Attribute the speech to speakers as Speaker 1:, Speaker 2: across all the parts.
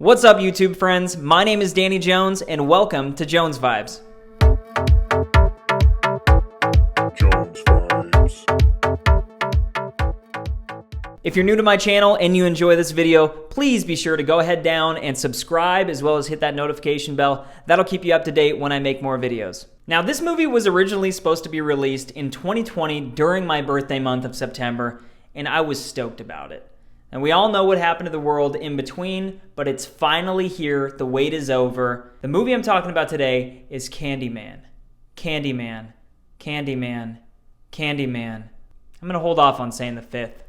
Speaker 1: What's up, YouTube friends? My name is Danny Jones, and welcome to Jones Vibes.
Speaker 2: Jones Vibes.
Speaker 1: If you're new to my channel and you enjoy this video, please be sure to go ahead down and subscribe as well as hit that notification bell. That'll keep you up to date when I make more videos. Now, this movie was originally supposed to be released in 2020 during my birthday month of September, and I was stoked about it. And we all know what happened to the world in between, but it's finally here. The wait is over. The movie I'm talking about today is Candyman. Candyman. Candyman. Candyman. I'm going to hold off on saying the fifth.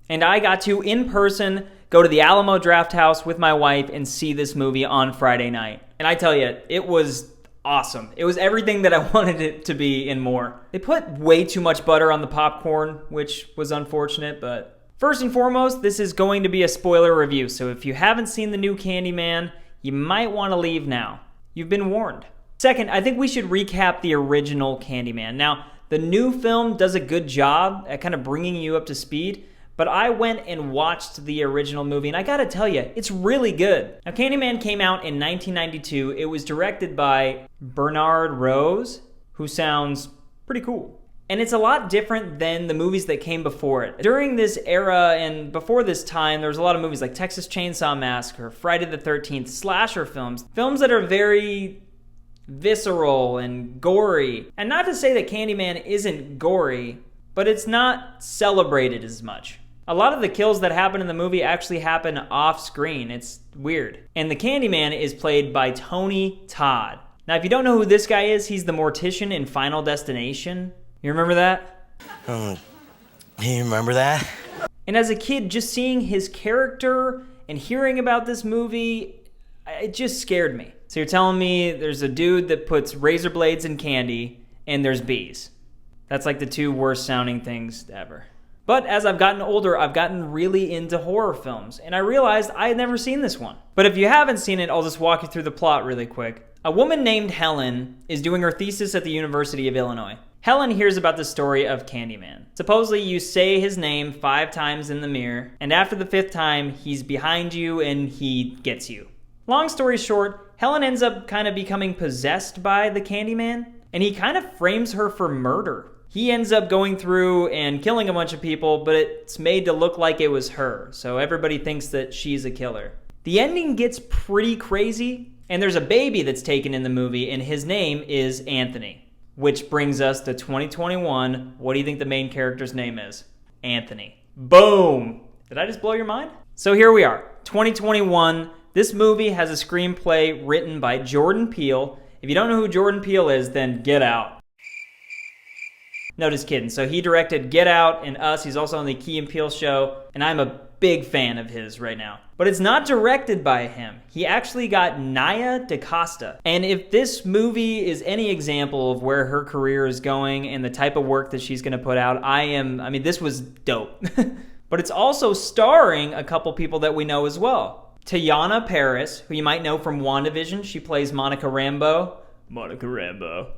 Speaker 1: And I got to, in person, go to the Alamo Drafthouse with my wife and see this movie on Friday night. And I tell you, it was awesome. It was everything that I wanted it to be and more. They put way too much butter on the popcorn, which was unfortunate, but... First and foremost, this is going to be a spoiler review, so if you haven't seen the new Candyman, you might want to leave now. You've been warned. Second, I think we should recap the original Candyman. Now, the new film does a good job at kind of bringing you up to speed, but I went and watched the original movie, and I gotta tell you, it's really good. Now, Candyman came out in 1992. It was directed by Bernard Rose, who sounds pretty cool. And it's a lot different than the movies that came before it. During this era and before this time, there was a lot of movies like Texas Chainsaw Massacre, Friday the 13th, slasher films. Films that are very visceral and gory. And not to say that Candyman isn't gory, but it's not celebrated as much. A lot of the kills that happen in the movie actually happen off screen. It's weird. And the Candyman is played by Todd. Now, if you don't know who this guy is, he's the mortician in Final Destination. You remember that?
Speaker 3: You remember that?
Speaker 1: And as a kid, just seeing his character and hearing about this movie, it just scared me. So you're telling me there's a dude that puts razor blades in candy and there's bees. That's like the two worst sounding things ever. But as I've gotten older, I've gotten really into horror films, and I realized I had never seen this one. But if you haven't seen it, I'll just walk you through the plot really quick. A woman named Helen is doing her thesis at the University of Illinois. Helen hears about the story of Candyman. Supposedly, you say his name 5 times in the mirror, and after the 5th time, he's behind you and he gets you. Long story short, Helen ends up kind of becoming possessed by the Candyman, and he kind of frames her for murder. He ends up going through and killing a bunch of people, but it's made to look like it was her, so everybody thinks that she's a killer. The ending gets pretty crazy, and there's a baby that's taken in the movie, and his name is Anthony. Which brings us to 2021. What do you think the main character's name is? Anthony. Boom! Did I just blow your mind? So here we are, 2021. This movie has a screenplay written by Jordan Peele. If you don't know who Jordan Peele is, then get out. No, just kidding. So he directed Get Out and Us. He's also on the Key and Peele show, and I'm a big fan of his right now. But it's not directed by him. He actually got Nia DaCosta. And if this movie is any example of where her career is going and the type of work that she's gonna put out, this was dope. But it's also starring a couple people that we know as well. Teyana Paris, who you might know from WandaVision. She plays Monica Rambeau. Monica Rambeau.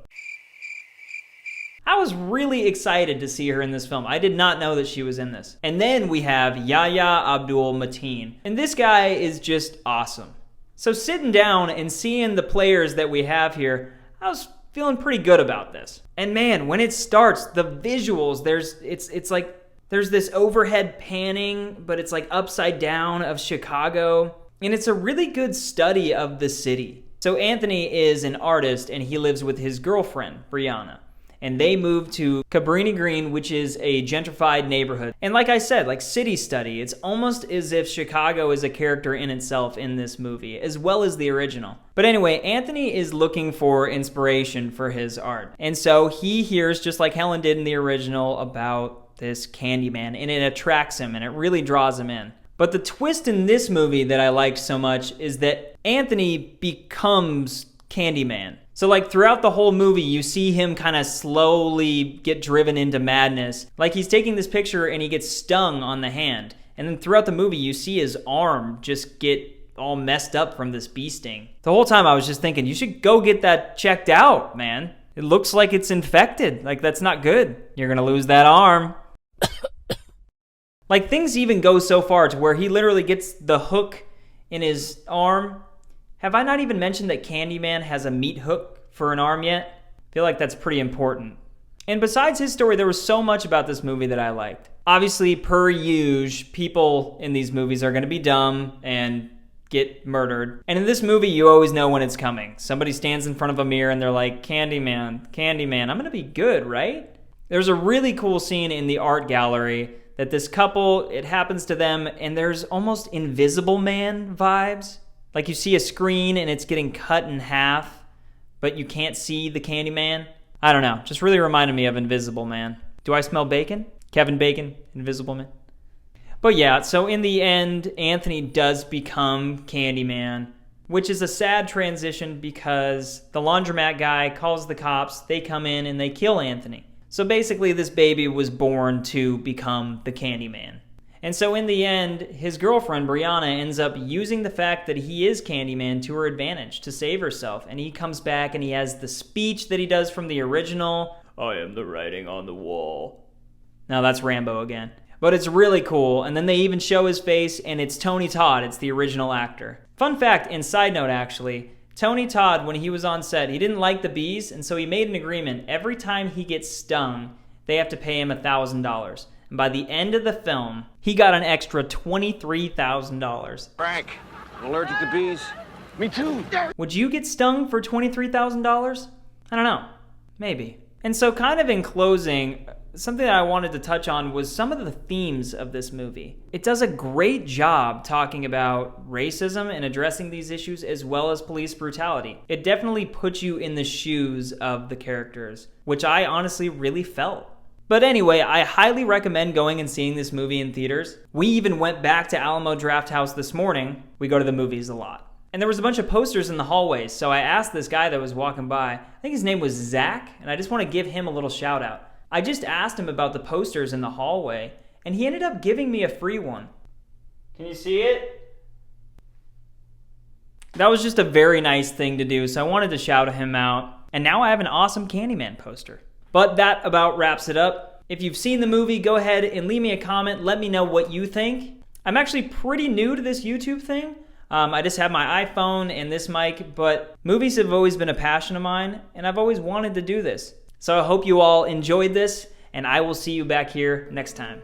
Speaker 1: I was really excited to see her in this film. I did not know that she was in this. And then we have Yahya Abdul-Mateen. And this guy is just awesome. So sitting down and seeing the players that we have here, I was feeling pretty good about this. And man, when it starts, the visuals, it's like there's this overhead panning, but it's like upside down of Chicago. And it's a really good study of the city. So Anthony is an artist and he lives with his girlfriend, Brianna. And they moved to Cabrini Green, which is a gentrified neighborhood. And like I said, like city study, it's almost as if Chicago is a character in itself in this movie, as well as the original. But anyway, Anthony is looking for inspiration for his art. And so he hears, just like Helen did in the original, about this Candyman, and it attracts him, and it really draws him in. But the twist in this movie that I liked so much is that Anthony becomes Candyman. So like throughout the whole movie, you see him kind of slowly get driven into madness. Like he's taking this picture and he gets stung on the hand. And then throughout the movie, you see his arm just get all messed up from this bee sting. The whole time I was just thinking, you should go get that checked out, man. It looks like it's infected. Like that's not good. You're gonna lose that arm. Like things even go so far to where he literally gets the hook in his arm. Have I not even mentioned that Candyman has a meat hook for an arm yet? I feel like that's pretty important. And besides his story, there was so much about this movie that I liked. Obviously, per usual, people in these movies are going to be dumb and get murdered. And in this movie, you always know when it's coming. Somebody stands in front of a mirror and they're like, Candyman, Candyman, I'm going to be good, right? There's a really cool scene in the art gallery that this couple, it happens to them, and there's almost Invisible Man vibes. Like you see a screen and it's getting cut in half, but you can't see the Candyman. I don't know, just really reminded me of Invisible Man. Do I smell bacon? Kevin Bacon, Invisible Man. But yeah, so in the end, Anthony does become Candyman, which is a sad transition because the laundromat guy calls the cops, they come in and they kill Anthony. So basically this baby was born to become the Candyman. And so in the end, his girlfriend, Brianna, ends up using the fact that he is Candyman to her advantage to save herself. And he comes back and he has the speech that he does from the original, I am the writing on the wall. Now that's Rambo again. But it's really cool. And then they even show his face and it's Tony Todd. It's the original actor. Fun fact, and side note actually, Tony Todd, when he was on set, he didn't like the bees. And so he made an agreement. Every time he gets stung, they have to pay him $1,000. And by the end of the film, he got an extra $23,000.
Speaker 4: Frank, I'm allergic to bees. Me too.
Speaker 1: Would you get stung for $23,000? I don't know. Maybe. And so kind of in closing, something that I wanted to touch on was some of the themes of this movie. It does a great job talking about racism and addressing these issues as well as police brutality. It definitely puts you in the shoes of the characters, which I honestly really felt. But anyway, I highly recommend going and seeing this movie in theaters. We even went back to Alamo Drafthouse this morning. We go to the movies a lot. And there was a bunch of posters in the hallways, so I asked this guy that was walking by, I think his name was Zach, and I just want to give him a little shout out. I just asked him about the posters in the hallway, and he ended up giving me a free one. Can you see it? That was just a very nice thing to do, so I wanted to shout him out. And now I have an awesome Candyman poster. But that about wraps it up. If you've seen the movie, go ahead and leave me a comment. Let me know what you think. I'm actually pretty new to this YouTube thing. I just have my iPhone and this mic, but movies have always been a passion of mine, and I've always wanted to do this. So I hope you all enjoyed this, and I will see you back here next time.